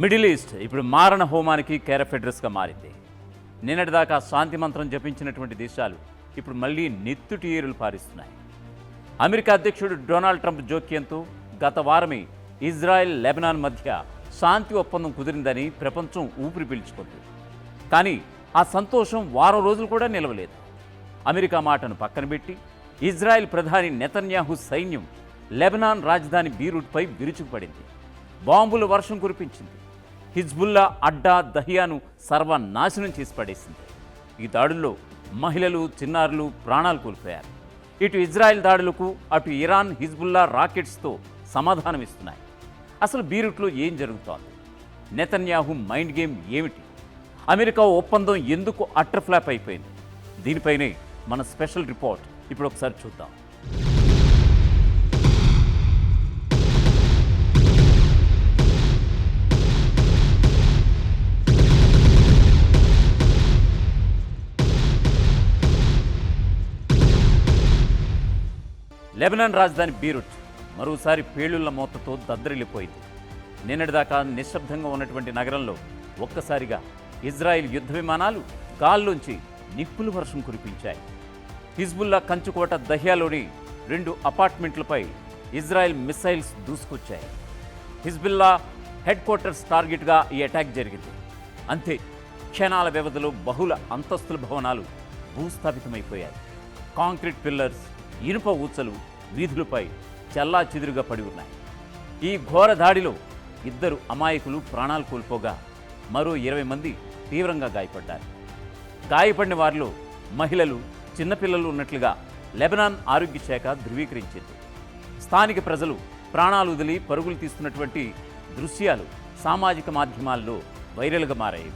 Middle east ఇప్పుడు మారణ హోమానికి care of అడ్రస్గా మారింది. నిన్నటిదాకా శాంతి మంత్రం జపించినటువంటి దేశాలు ఇప్పుడు మళ్ళీ నెత్తుటి ఏరులు పారిస్తున్నాయి. అమెరికా అధ్యక్షుడు డొనాల్డ్ ట్రంప్ జోక్యంతో గత వారమే ఇజ్రాయెల్ లెబనాన్ మధ్య శాంతి ఒప్పందం కుదిరిందని ప్రపంచం ఊపిరి పీల్చుకుంది. కానీ ఆ సంతోషం వారం రోజులు కూడా నిలవలేదు. అమెరికా మాటను పక్కన పెట్టి ఇజ్రాయెల్ ప్రధాని నెతన్యాహు సైన్యం లెబనాన్ రాజధాని బీరూట్పై విరుచుకుపడింది. బాంబుల వర్షం కురిపించింది. హిజ్బుల్లా అడ్డా దహియాను సర్వనాశనం చేసి పడేసింది. ఈ దాడుల్లో మహిళలు, చిన్నారులు ప్రాణాలు కోల్పోయారు. ఇటు ఇజ్రాయెల్ దాడులకు అటు ఇరాన్ హిజ్బుల్లా రాకెట్స్తో సమాధానమిస్తున్నాయి. అసలు బీరూట్లో ఏం జరుగుతోంది? నెతన్యాహు మైండ్ గేమ్ ఏమిటి? అమెరికా ఒప్పందం ఎందుకు అట్టర్ ఫ్లాప్ అయిపోయింది? దీనిపైనే మన స్పెషల్ రిపోర్ట్ ఇప్పుడు ఒకసారి చూద్దాం. లెబనాన్ రాజధాని బీరూట్ మరోసారి పేలుళ్ల మోతతో దద్దరిల్లిపోయింది. నిన్నటిదాకా నిశ్శబ్దంగా ఉన్నటువంటి నగరంలో ఒక్కసారిగా ఇజ్రాయెల్ యుద్ధ విమానాలు గాల్లోంచి నిప్పుల వర్షం కురిపించాయి. హిజ్బుల్లా కంచుకోట దహియాలోని 2 అపార్ట్మెంట్లపై ఇజ్రాయెల్ మిసైల్స్ దూసుకొచ్చాయి. హిజ్బుల్లా హెడ్ క్వార్టర్స్ టార్గెట్గా ఈ అటాక్ జరిగింది. అంతే, క్షణాల వ్యవధిలో బహుళ అంతస్తుల భవనాలు భూస్థాపితమైపోయాయి. కాంక్రీట్ పిల్లర్స్, ఇనుప ఊచలు వీధులపై చెల్లాచెదురుగా పడి ఉన్నాయి. ఈ ఘోర దాడిలో 2 అమాయకులు ప్రాణాలు కోల్పోగా మరో 20 మంది తీవ్రంగా గాయపడ్డారు. గాయపడిన వారిలో మహిళలు, చిన్నపిల్లలు ఉన్నట్లుగా లెబనాన్ ఆరోగ్య శాఖ ధృవీకరించింది. స్థానిక ప్రజలు ప్రాణాలు వదిలి పరుగులు తీస్తున్నటువంటి దృశ్యాలు సామాజిక మాధ్యమాల్లో వైరల్గా మారాయి.